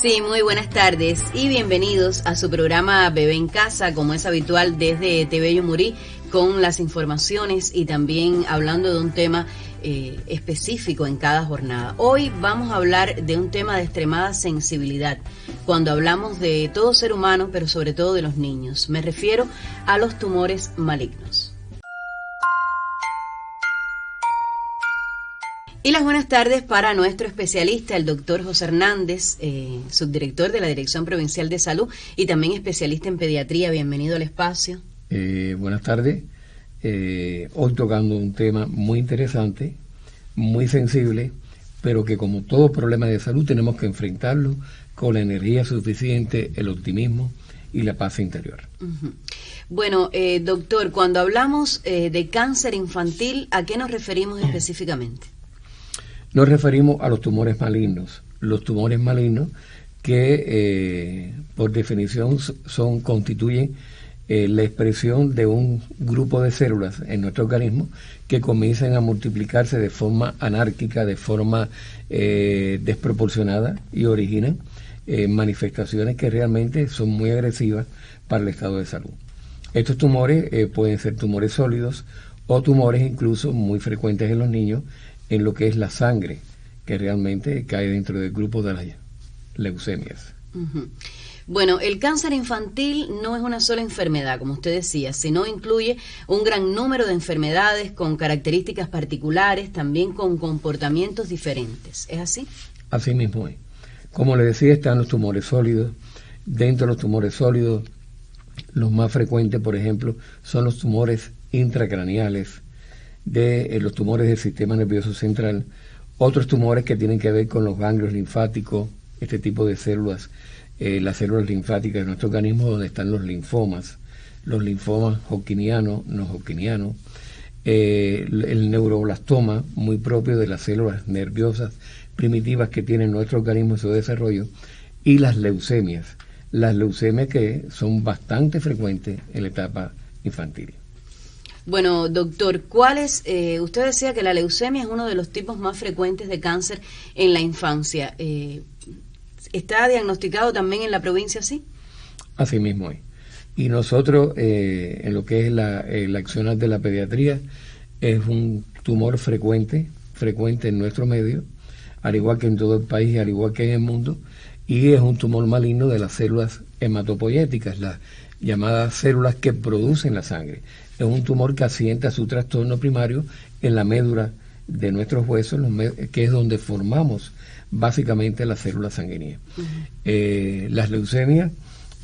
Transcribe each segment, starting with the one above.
Sí, muy buenas tardes y bienvenidos a su programa Bebé en Casa, como es habitual desde TV Yumurí, con las informaciones y también hablando de un tema específico en cada jornada. Hoy vamos a hablar de un tema de extremada sensibilidad cuando hablamos de todo ser humano, pero sobre todo de los niños. Me refiero a los tumores malignos. Y las buenas tardes para nuestro especialista, el doctor José Hernández, subdirector de la Dirección Provincial de Salud y también especialista en pediatría. Bienvenido al espacio. Buenas tardes. Hoy tocando un tema muy interesante, muy sensible, pero que como todo problema de salud tenemos que enfrentarlo con la energía suficiente, el optimismo y la paz interior. Uh-huh. Bueno, doctor, cuando hablamos de cáncer infantil, ¿a qué nos referimos específicamente? Nos referimos a los tumores malignos. Los tumores malignos que por definición constituyen la expresión de un grupo de células en nuestro organismo que comienzan a multiplicarse de forma anárquica, de forma desproporcionada y originan manifestaciones que realmente son muy agresivas para el estado de salud. Estos tumores pueden ser tumores sólidos o tumores incluso muy frecuentes en los niños en lo que es la sangre, que realmente cae dentro del grupo de las leucemias. Uh-huh. Bueno, el cáncer infantil no es una sola enfermedad, como usted decía, sino incluye un gran número de enfermedades con características particulares, también con comportamientos diferentes. ¿Es así? Así mismo es. Como le decía, están los tumores sólidos. Dentro de los tumores sólidos, los más frecuentes, por ejemplo, son los tumores intracraneales, de los tumores del sistema nervioso central, otros tumores que tienen que ver con los ganglios linfáticos, este tipo de células, las células linfáticas de nuestro organismo, donde están los linfomas hodgkinianos, no hodgkinianos, el neuroblastoma, muy propio de las células nerviosas primitivas que tiene nuestro organismo en su desarrollo, y las leucemias que son bastante frecuentes en la etapa infantil. Bueno, doctor, usted decía que la leucemia es uno de los tipos más frecuentes de cáncer en la infancia. ¿Está diagnosticado también en la provincia así? Así mismo es. Y nosotros, en lo que es el accionar de la pediatría, es un tumor frecuente en nuestro medio, al igual que en todo el país, al igual que en el mundo, y es un tumor maligno de las células hematopoyéticas, las llamadas células que producen la sangre. Es un tumor que asienta su trastorno primario en la médula de nuestros huesos, que es donde formamos básicamente las células sanguíneas. Uh-huh. Las leucemias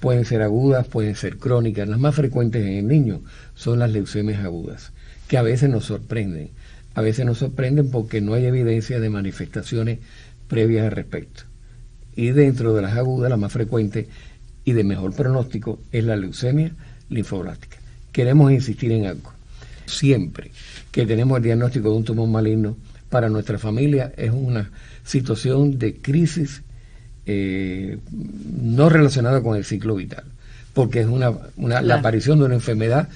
pueden ser agudas, pueden ser crónicas. Las más frecuentes en el niño son las leucemias agudas, que a veces nos sorprenden. A veces nos sorprenden porque no hay evidencia de manifestaciones previas al respecto. Y dentro de las agudas, la más frecuente y de mejor pronóstico es la leucemia linfoblástica. Queremos insistir en algo. Siempre que tenemos el diagnóstico de un tumor maligno, para nuestra familia es una situación de crisis no relacionada con el ciclo vital, porque es la aparición de una enfermedad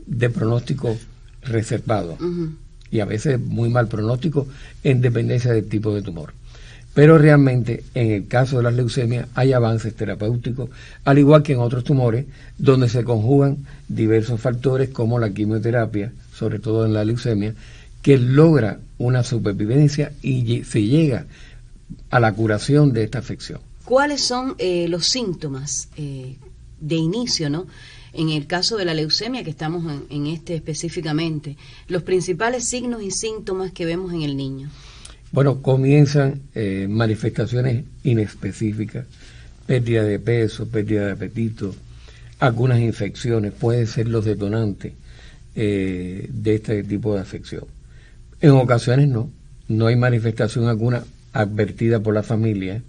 de pronóstico reservado. Uh-huh. Y a veces muy mal pronóstico en dependencia del tipo de tumor. Pero realmente en el caso de las leucemias hay avances terapéuticos, al igual que en otros tumores, donde se conjugan diversos factores como la quimioterapia, sobre todo en la leucemia, que logra una supervivencia y se llega a la curación de esta afección. ¿Cuáles son los síntomas de inicio, ¿no? En el caso de la leucemia, que estamos en este específicamente, los principales signos y síntomas que vemos en el niño? Bueno, comienzan manifestaciones inespecíficas, pérdida de peso, pérdida de apetito, algunas infecciones, pueden ser los detonantes de este tipo de afección. En ocasiones no hay manifestación alguna advertida por la familia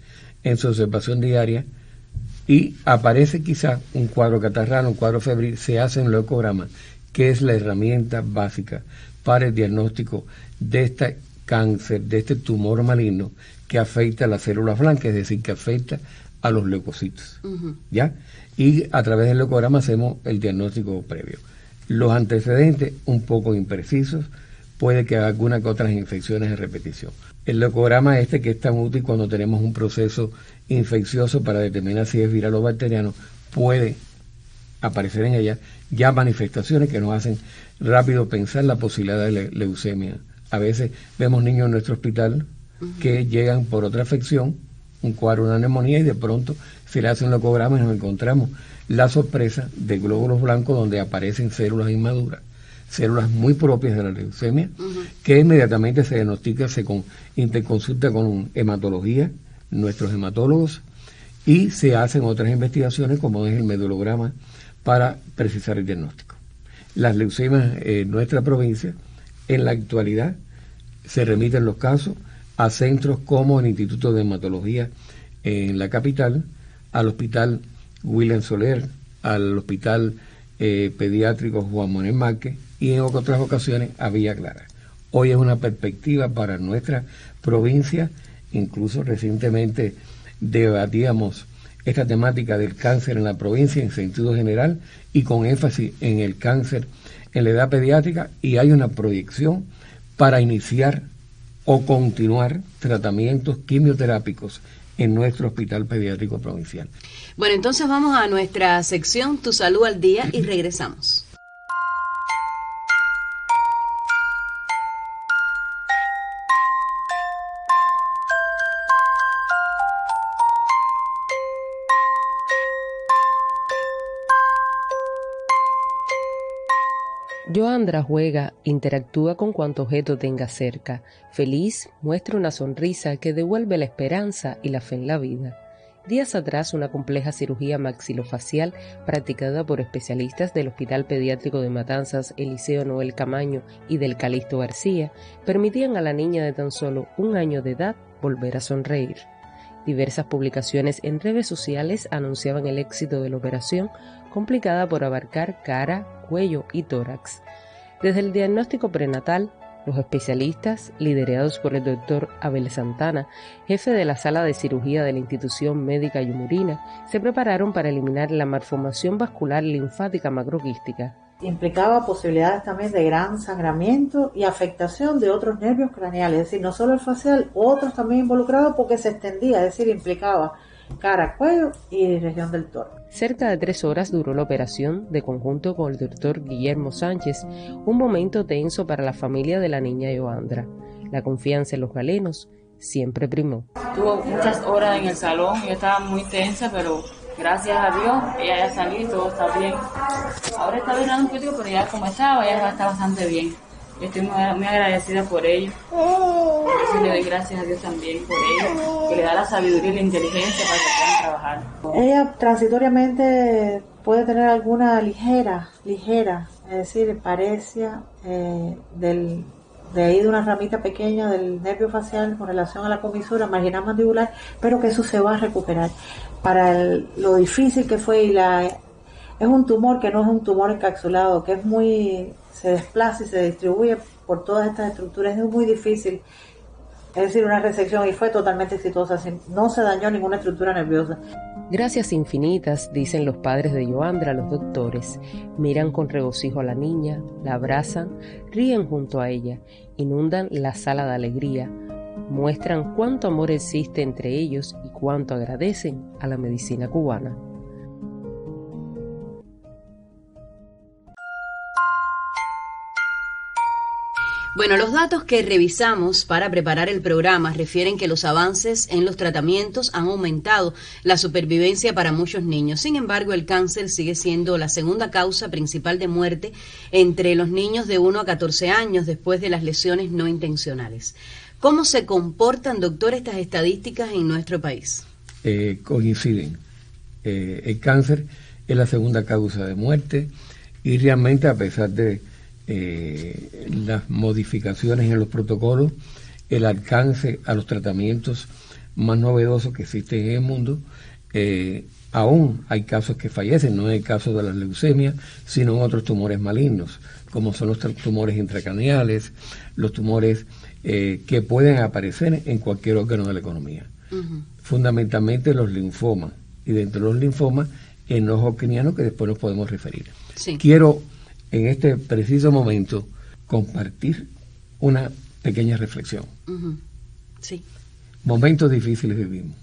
en su observación diaria y aparece quizás un cuadro catarral, un cuadro febril, se hace un leucograma, que es la herramienta básica para el diagnóstico de este cáncer, de este tumor maligno que afecta a las células blancas, es decir, que afecta a los leucocitos. Uh-huh. ¿Ya? Y a través del leucograma hacemos el diagnóstico previo. Los antecedentes un poco imprecisos puede que haga alguna que otras infecciones de repetición. El leucograma que es tan útil cuando tenemos un proceso infeccioso para determinar si es viral o bacteriano, puede aparecer en ella ya manifestaciones que nos hacen rápido pensar la posibilidad de leucemia. A veces vemos niños en nuestro hospital que llegan por otra afección, un cuadro, una neumonía, y de pronto se le hace un leucograma y nos encontramos la sorpresa de glóbulos blancos donde aparecen células inmaduras, células muy propias de la leucemia, que inmediatamente se diagnostica, se interconsulta con hematología, nuestros hematólogos, y se hacen otras investigaciones como es el medulograma para precisar el diagnóstico. Las leucemias en nuestra provincia, en la actualidad, se remiten los casos a centros como el Instituto de Hematología en la capital, al Hospital William Soler, al Hospital Pediátrico Juan Manuel Márquez y en otras ocasiones a Villa Clara. Hoy es una perspectiva para nuestra provincia. Incluso recientemente debatíamos esta temática del cáncer en la provincia en sentido general y con énfasis en el cáncer en la edad pediátrica, y hay una proyección para iniciar o continuar tratamientos quimioterápicos en nuestro hospital pediátrico provincial. Bueno, entonces vamos a nuestra sección Tu Salud al Día y regresamos. Yoandra juega, interactúa con cuanto objeto tenga cerca. Feliz, muestra una sonrisa que devuelve la esperanza y la fe en la vida. Días atrás, una compleja cirugía maxilofacial practicada por especialistas del Hospital Pediátrico de Matanzas, Eliseo Noel Camaño y del Calixto García, permitían a la niña de tan solo 1 año de edad volver a sonreír. Diversas publicaciones en redes sociales anunciaban el éxito de la operación, complicada por abarcar cara, cuello y tórax. Desde el diagnóstico prenatal, los especialistas, liderados por el doctor Abel Santana, jefe de la sala de cirugía de la institución médica Yumurina, se prepararon para eliminar la malformación vascular linfática macroquística. Implicaba posibilidades también de gran sangramiento y afectación de otros nervios craneales, es decir, no solo el facial, otros también involucrados porque se extendía, es decir, implicaba cara, cuello y región del tórax. Cerca de 3 horas duró la operación, de conjunto con el doctor Guillermo Sánchez, un momento tenso para la familia de la niña Yoandra. La confianza en los galenos siempre primó. Tuvo muchas horas en el salón, yo estaba muy tensa, pero gracias a Dios ella ya salió y todo está bien. Ahora está durando un poquito, pero ya como estaba, ya está bastante bien. Yo estoy muy agradecida por ello. Entonces le doy gracias a Dios también por ello, que le da la sabiduría y la inteligencia para que puedan trabajar. Ella transitoriamente puede tener alguna ligera, es decir, parecia de ahí de una ramita pequeña del nervio facial con relación a la comisura marginal mandibular, pero que eso se va a recuperar. Para lo difícil que fue es un tumor que no es un tumor encapsulado, que se desplaza y se distribuye por todas estas estructuras, es muy difícil, es decir, una resección, y fue totalmente exitosa, no se dañó ninguna estructura nerviosa. Gracias infinitas, dicen los padres de Yoandra a los doctores. Miran con regocijo a la niña, la abrazan, ríen junto a ella, inundan la sala de alegría, muestran cuánto amor existe entre ellos y cuánto agradecen a la medicina cubana. Bueno, los datos que revisamos para preparar el programa refieren que los avances en los tratamientos han aumentado la supervivencia para muchos niños. Sin embargo, el cáncer sigue siendo la segunda causa principal de muerte entre los niños de 1 a 14 años después de las lesiones no intencionales. ¿Cómo se comportan, doctor, estas estadísticas en nuestro país? Coinciden. El cáncer es la segunda causa de muerte y realmente, a pesar de las modificaciones en los protocolos, el alcance a los tratamientos más novedosos que existen en el mundo, aún hay casos que fallecen, no en el caso de las leucemias, sino en otros tumores malignos, como son los tumores intracraneales, los tumores que pueden aparecer en cualquier órgano de la economía. Fundamentalmente los linfomas, y dentro de los linfomas, el no hodgkiniano, que después nos podemos referir. Sí. Quiero en este preciso momento compartir una pequeña reflexión. Sí. Momentos difíciles vivimos,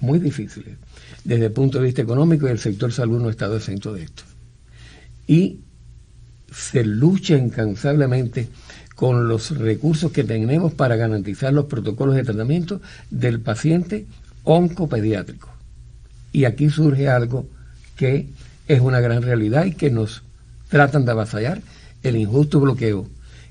muy difíciles, desde el punto de vista económico, y el sector salud no ha estado exento de esto. Y se lucha incansablemente con los recursos que tenemos para garantizar los protocolos de tratamiento del paciente oncopediátrico. Y aquí surge algo que es una gran realidad y que nos tratan de avasallar, el injusto bloqueo,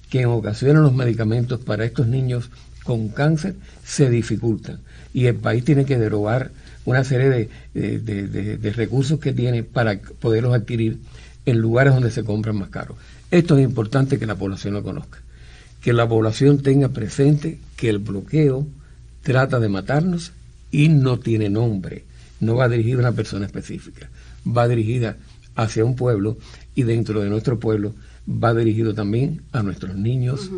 que en ocasiones los medicamentos para estos niños con cáncer se dificultan. Y el país tiene que derogar una serie de recursos que tiene para poderlos adquirir en lugares donde se compran más caros. Esto es importante que la población lo conozca, que la población tenga presente que el bloqueo trata de matarnos y no tiene nombre, no va dirigida a una persona específica, va dirigida hacia un pueblo, y dentro de nuestro pueblo va dirigido también a nuestros niños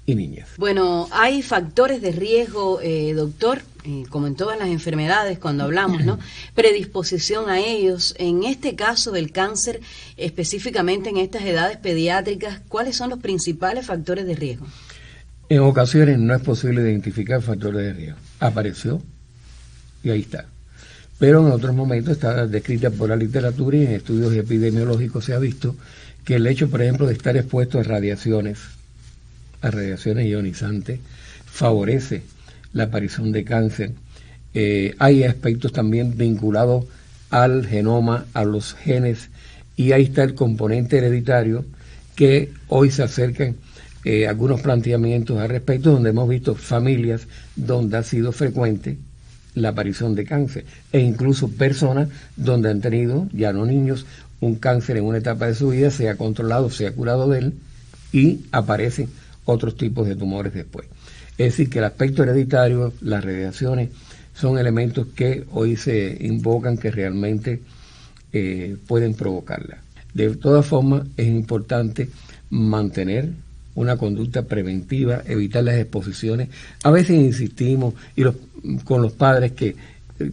y niñas. Bueno, hay factores de riesgo, doctor, como en todas las enfermedades cuando hablamos, ¿no? Predisposición a ellos. En este caso del cáncer, específicamente en estas edades pediátricas, ¿cuáles son los principales factores de riesgo? En ocasiones no es posible identificar factores de riesgo. Apareció y ahí está. Pero en otros momentos está descrita por la literatura, y en estudios epidemiológicos se ha visto que el hecho, por ejemplo, de estar expuesto a radiaciones ionizantes, favorece la aparición de cáncer. Hay aspectos también vinculados al genoma, a los genes, y ahí está el componente hereditario, que hoy se acercan algunos planteamientos al respecto, donde hemos visto familias donde ha sido frecuente la aparición de cáncer, e incluso personas donde han tenido, ya no niños, un cáncer en una etapa de su vida, se ha controlado, se ha curado de él, y aparecen otros tipos de tumores después. Es decir, que el aspecto hereditario, las radiaciones, son elementos que hoy se invocan que realmente pueden provocarla. De todas formas, es importante mantener una conducta preventiva, evitar las exposiciones. A veces insistimos con los padres que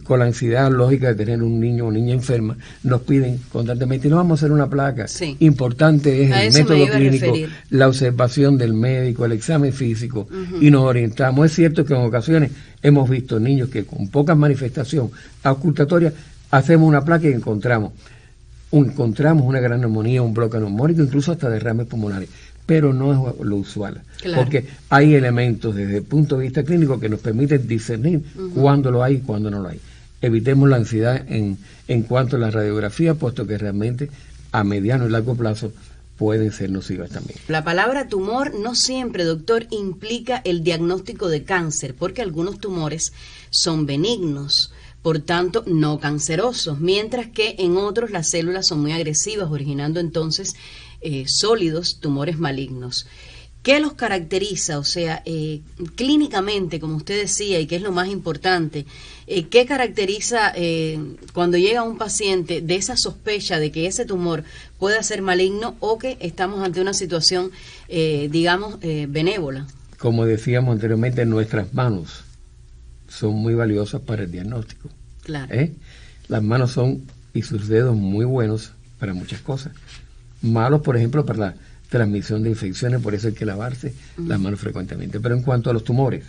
con la ansiedad lógica de tener un niño o niña enferma, nos piden constantemente, no vamos a hacer una placa. Sí. Importante es el método clínico, la observación del médico, el examen físico, y nos orientamos. Es cierto que en ocasiones hemos visto niños que con poca manifestación ocultatoria hacemos una placa y encontramos una gran neumonía, un bloque neumónico, incluso hasta derrames pulmonares. Pero no es lo usual, claro, porque hay elementos desde el punto de vista clínico que nos permiten discernir cuándo lo hay y cuándo no lo hay. Evitemos la ansiedad en cuanto a la radiografía, puesto que realmente a mediano y largo plazo pueden ser nocivas también. La palabra tumor no siempre, doctor, implica el diagnóstico de cáncer, porque algunos tumores son benignos, por tanto no cancerosos, mientras que en otros las células son muy agresivas, originando entonces sólidos tumores malignos. ¿Qué los caracteriza? O sea, clínicamente, como usted decía, y que es lo más importante, ¿qué caracteriza cuando llega un paciente de esa sospecha de que ese tumor pueda ser maligno o que estamos ante una situación, benévola? Como decíamos anteriormente, nuestras manos son muy valiosas para el diagnóstico. Claro. Las manos son, y sus dedos, muy buenos para muchas cosas. Malos, por ejemplo, para la transmisión de infecciones, por eso hay que lavarse las manos frecuentemente. Pero en cuanto a los tumores,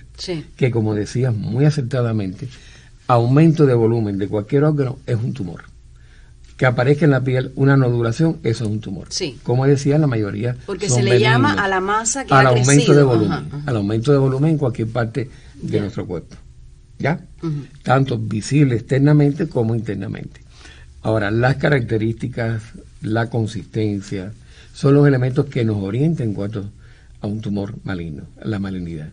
que como decías muy acertadamente, aumento de volumen de cualquier órgano es un tumor. Que aparezca en la piel una nodulación, eso es un tumor. Sí. Como decía, la mayoría porque son se le benignos, llama a la masa que al ha aumento crecido. de volumen, al aumento de volumen en cualquier parte de nuestro cuerpo. ¿Ya? Tanto visible externamente como internamente. Ahora, las características, la consistencia, son los elementos que nos orientan en cuanto a un tumor maligno, la malignidad.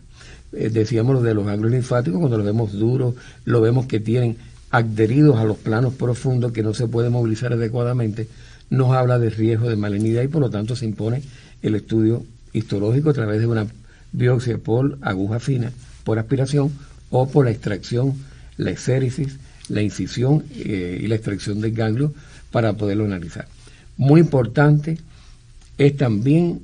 Decíamos lo de los ganglios linfáticos, cuando los vemos duros, lo vemos que tienen adheridos a los planos profundos que no se pueden movilizar adecuadamente, nos habla de riesgo de malignidad, y por lo tanto se impone el estudio histológico a través de una biopsia por aguja fina, por aspiración, o por la extracción, la exéresis, la incisión y la extracción del ganglio para poderlo analizar. Muy importante es también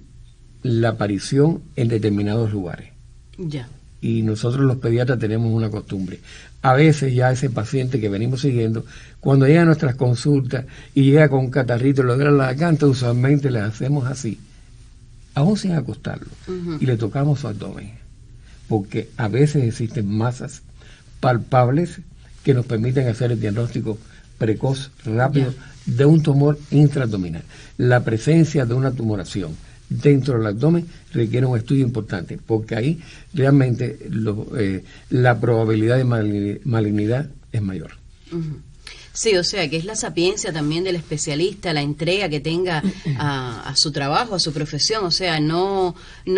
la aparición en determinados lugares. Ya. Y nosotros los pediatras tenemos una costumbre. A veces ya ese paciente que venimos siguiendo, cuando llega a nuestras consultas y llega con un catarrito y logra la garganta, usualmente le hacemos así. aún sin acostarlo, y le tocamos su abdomen, porque a veces existen masas palpables que nos permiten hacer el diagnóstico precoz, rápido, de un tumor intraabdominal. La presencia de una tumoración dentro del abdomen requiere un estudio importante, porque ahí realmente la probabilidad de malignidad es mayor. Sí, o sea, que es la sapiencia también del especialista, la entrega que tenga a su trabajo, a su profesión. O sea, no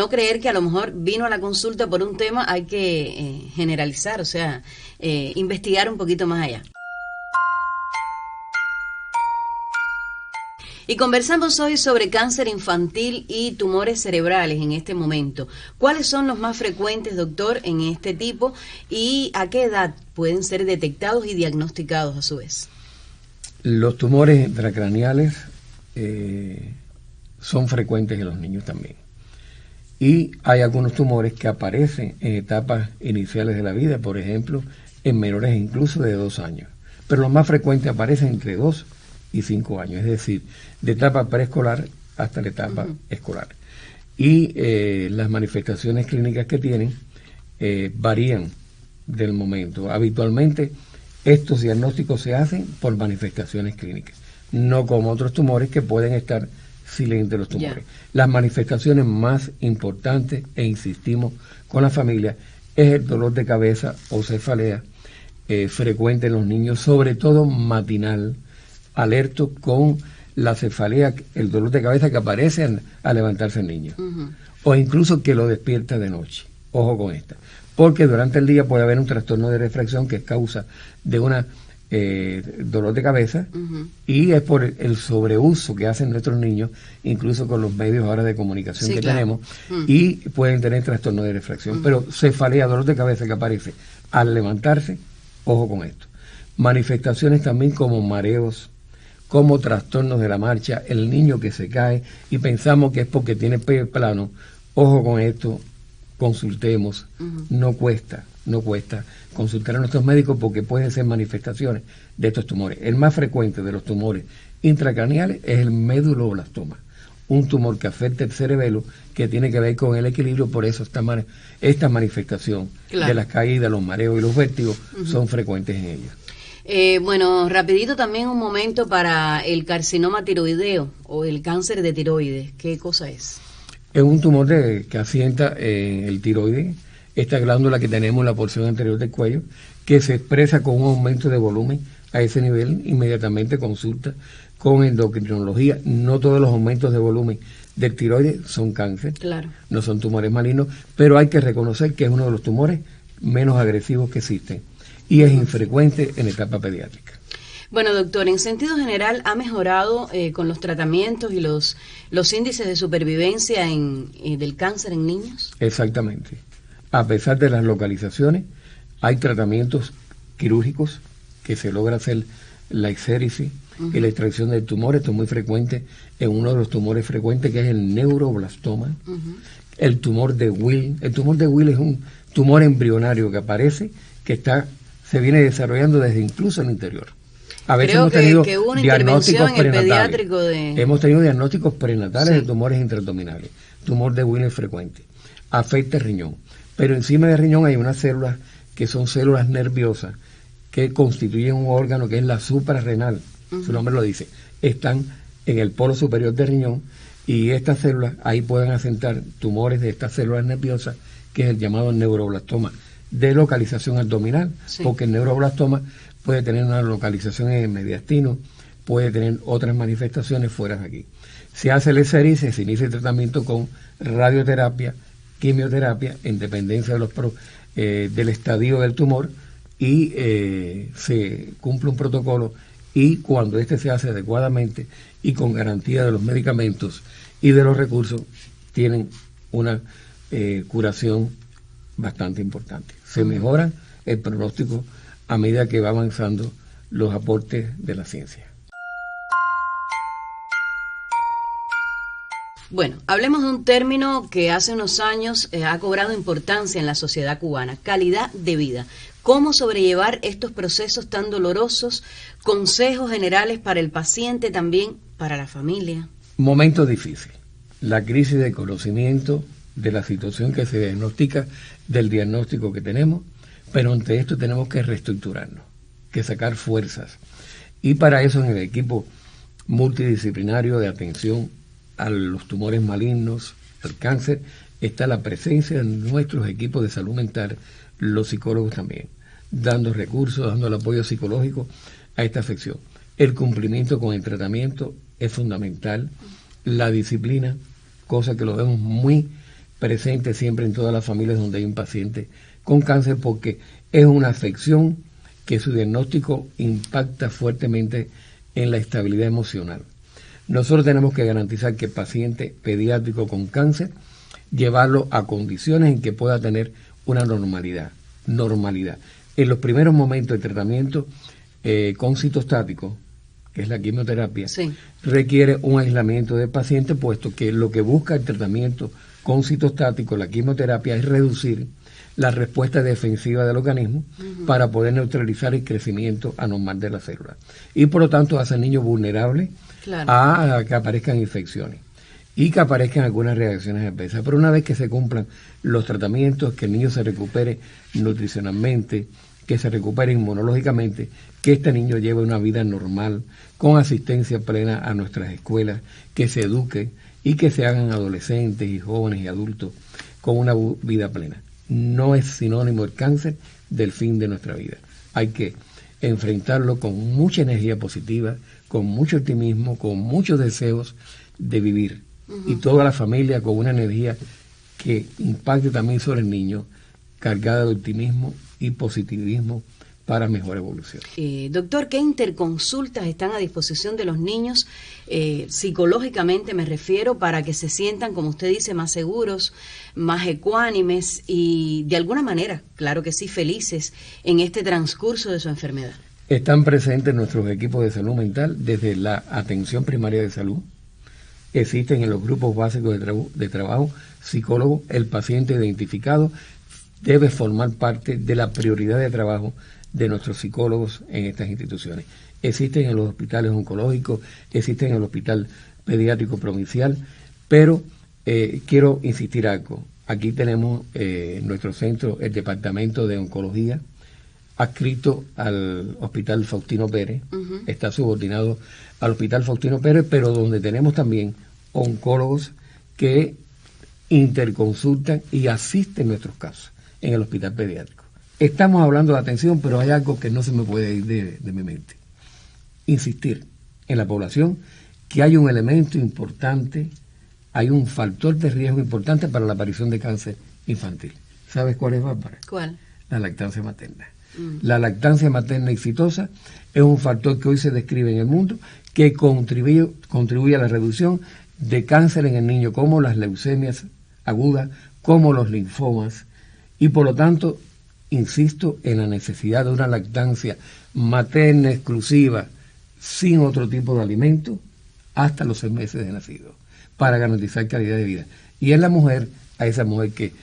creer que a lo mejor vino a la consulta por un tema, hay que generalizar, o sea, investigar un poquito más allá. Y conversamos hoy sobre cáncer infantil y tumores cerebrales en este momento. ¿Cuáles son los más frecuentes, doctor, en este tipo y a qué edad pueden ser detectados y diagnosticados a su vez? Los tumores intracraneales son frecuentes en los niños también. Y hay algunos tumores que aparecen en etapas iniciales de la vida, por ejemplo, en menores incluso de 2 años. Pero los más frecuentes aparecen entre 2 y 5 años, es decir, de etapa preescolar hasta la etapa escolar. Y las manifestaciones clínicas que tienen varían del momento. Habitualmente estos diagnósticos se hacen por manifestaciones clínicas, no como otros tumores que pueden estar silentes los tumores. Las manifestaciones más importantes, e insistimos con la familia, es el dolor de cabeza o cefalea frecuente en los niños, sobre todo matinal, alerto con la cefalea, el dolor de cabeza que aparece al levantarse el niño, o incluso que lo despierta de noche. Ojo con esta, porque durante el día puede haber un trastorno de refracción que es causa de una dolor de cabeza, y es por el sobreuso que hacen nuestros niños, incluso con los medios ahora de comunicación que tenemos, y pueden tener trastorno de refracción. Pero cefalea, dolor de cabeza que aparece al levantarse, ojo con esto. Manifestaciones también como mareos, como trastornos de la marcha, el niño que se cae y pensamos que es porque tiene pie plano. Ojo con esto, consultemos, no cuesta consultar a nuestros médicos porque pueden ser manifestaciones de estos tumores. El más frecuente de los tumores intracraneales es el meduloblastoma, un tumor que afecta el cerebelo, que tiene que ver con el equilibrio. Por eso esta manifestación de las caídas, los mareos y los vértigos son frecuentes en ellos. Bueno, rapidito también un momento para el carcinoma tiroideo o el cáncer de tiroides. ¿Qué cosa es? Es un tumor que asienta en el tiroides, esta glándula que tenemos en la porción anterior del cuello, que se expresa con un aumento de volumen a ese nivel. Inmediatamente consulta con endocrinología. No todos los aumentos de volumen del tiroides son cáncer, no son tumores malignos, pero hay que reconocer que es uno de los tumores menos agresivos que existen y es infrecuente en etapa pediátrica. Bueno, doctor, en sentido general, ¿ha mejorado con los tratamientos y los índices de supervivencia del cáncer en niños? Exactamente. A pesar de las localizaciones, hay tratamientos quirúrgicos que se logra hacer la exéresis y la extracción del tumor. Esto es muy frecuente en uno de los tumores frecuentes, que es el neuroblastoma. El tumor de Will. El tumor de Will es un tumor embrionario que aparece, que se viene desarrollando desde incluso el interior. A veces hemos tenido diagnósticos prenatales. Hemos tenido diagnósticos prenatales de tumores intraabdominales. Tumor de Will es frecuente. Afecta el riñón. Pero encima del riñón hay unas células que son células nerviosas que constituyen un órgano que es la suprarrenal. Su nombre lo dice. Están en el polo superior del riñón y estas células ahí pueden asentar tumores de estas células nerviosas, que es el llamado neuroblastoma de localización abdominal, porque el neuroblastoma puede tener una localización en el mediastino, puede tener otras manifestaciones fuera de aquí. Se hace el exéresis, se inicia el tratamiento con radioterapia, quimioterapia, en dependencia del estadio del tumor, y se cumple un protocolo, y cuando este se hace adecuadamente y con garantía de los medicamentos y de los recursos, tienen una curación bastante importante. Se mejora el pronóstico a medida que va avanzando los aportes de la ciencia. Bueno, hablemos de un término que hace unos años ha cobrado importancia en la sociedad cubana: calidad de vida. ¿Cómo sobrellevar estos procesos tan dolorosos? Consejos generales para el paciente, también para la familia. Momentos difíciles. la crisis de conocimiento de la situación que se diagnostica, del diagnóstico que tenemos, pero ante esto tenemos que reestructurarnos, que sacar fuerzas. Y para eso en el equipo multidisciplinario de atención a los tumores malignos, al cáncer, está la presencia de nuestros equipos de salud mental, los psicólogos también, dando recursos, dando el apoyo psicológico a esta afección. El cumplimiento con el tratamiento es fundamental, la disciplina, cosa que lo vemos muy presente siempre en todas las familias donde hay un paciente con cáncer, porque es una afección que su diagnóstico impacta fuertemente en la estabilidad emocional. Nosotros tenemos que garantizar que el paciente pediátrico con cáncer, llevarlo a condiciones en que pueda tener una normalidad. En los primeros momentos de tratamiento con citostático, que es la quimioterapia, sí, requiere un aislamiento del paciente, puesto que lo que busca el tratamiento con citostático, la quimioterapia, es reducir la respuesta defensiva del organismo para poder neutralizar el crecimiento anormal de la célula. Y por lo tanto hace al niño vulnerable a que aparezcan infecciones y que aparezcan algunas reacciones adversas. Pero una vez que se cumplan los tratamientos, que el niño se recupere nutricionalmente, que se recupere inmunológicamente, que este niño lleve una vida normal, con asistencia plena a nuestras escuelas, que se eduque y que se hagan adolescentes y jóvenes y adultos con una vida plena. No es sinónimo el cáncer del fin de nuestra vida. Hay que enfrentarlo con mucha energía positiva, con mucho optimismo, con muchos deseos de vivir. Y toda la familia con una energía que impacte también sobre el niño, cargada de optimismo y positivismo para mejor evolución. Doctor, ¿qué interconsultas están a disposición de los niños, psicológicamente me refiero, para que se sientan, como usted dice, más seguros, más ecuánimes y de alguna manera, claro que sí, felices en este transcurso de su enfermedad? Están presentes nuestros equipos de salud mental desde la atención primaria de salud. Existen en los grupos básicos de trabajo psicólogos. El paciente identificado debe formar parte de la prioridad de trabajo de nuestros psicólogos en estas instituciones. Existen en los hospitales oncológicos, existen en el hospital pediátrico provincial, pero quiero insistir algo. Aquí tenemos nuestro centro, el departamento de oncología, adscrito al Hospital Faustino Pérez, está subordinado al Hospital Faustino Pérez, pero donde tenemos también oncólogos que interconsultan y asisten nuestros casos en el hospital pediátrico. Estamos hablando de atención, pero hay algo que no se me puede ir de mi mente. Insistir en la población que hay un elemento importante, hay un factor de riesgo importante para la aparición de cáncer infantil. ¿Sabes cuál es, Bárbara? ¿Cuál? La lactancia materna. La lactancia materna exitosa es un factor que hoy se describe en el mundo que contribuye a la reducción de cáncer en el niño, como las leucemias agudas, como los linfomas, y por lo tanto insisto en la necesidad de una lactancia materna exclusiva sin otro tipo de alimento hasta los 6 meses de nacido, para garantizar calidad de vida. Y en la mujer, a esa mujer que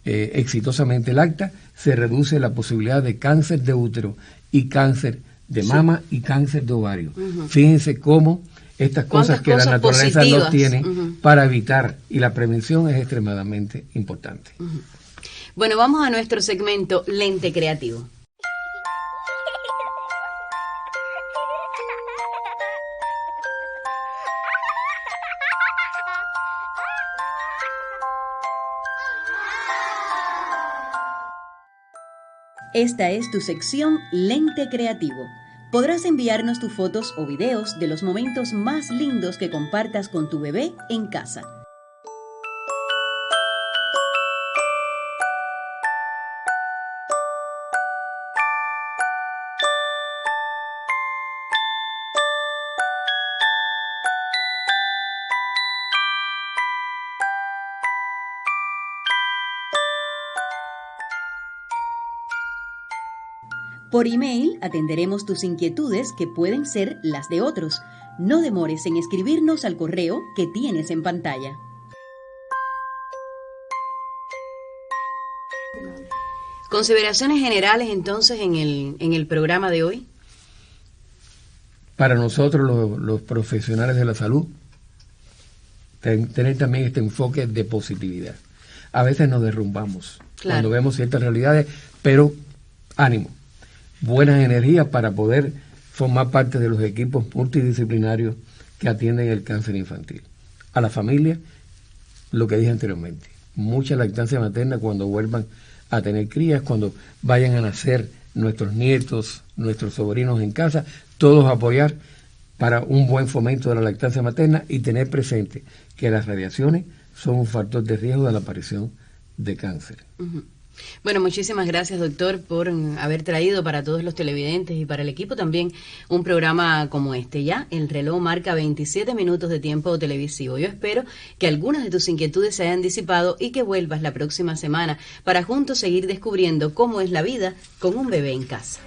exitosamente lacta, se reduce la posibilidad de cáncer de útero y cáncer de mama y cáncer de ovario. Fíjense cómo estas cosas que la naturaleza nos tiene para evitar, y la prevención es extremadamente importante. Bueno, vamos a nuestro segmento Lente Creativo. Esta es tu sección Lente Creativo. Podrás enviarnos tus fotos o videos de los momentos más lindos que compartas con tu bebé en casa. Por email atenderemos tus inquietudes que pueden ser las de otros. No demores en escribirnos al correo que tienes en pantalla. Consideraciones generales entonces en el programa de hoy. Para nosotros los profesionales de la salud tener también este enfoque de positividad. A veces nos derrumbamos cuando vemos ciertas realidades, pero ánimo, buenas energías para poder formar parte de los equipos multidisciplinarios que atienden el cáncer infantil. A la familia, lo que dije anteriormente, mucha lactancia materna cuando vuelvan a tener crías, cuando vayan a nacer nuestros nietos, nuestros sobrinos en casa, todos apoyar para un buen fomento de la lactancia materna y tener presente que las radiaciones son un factor de riesgo de la aparición de cáncer. Uh-huh. Bueno, muchísimas gracias, doctor, por haber traído para todos los televidentes y para el equipo también un programa como este. Ya el reloj marca 27 minutos de tiempo televisivo. Yo espero que algunas de tus inquietudes se hayan disipado y que vuelvas la próxima semana para juntos seguir descubriendo cómo es la vida con un bebé en casa.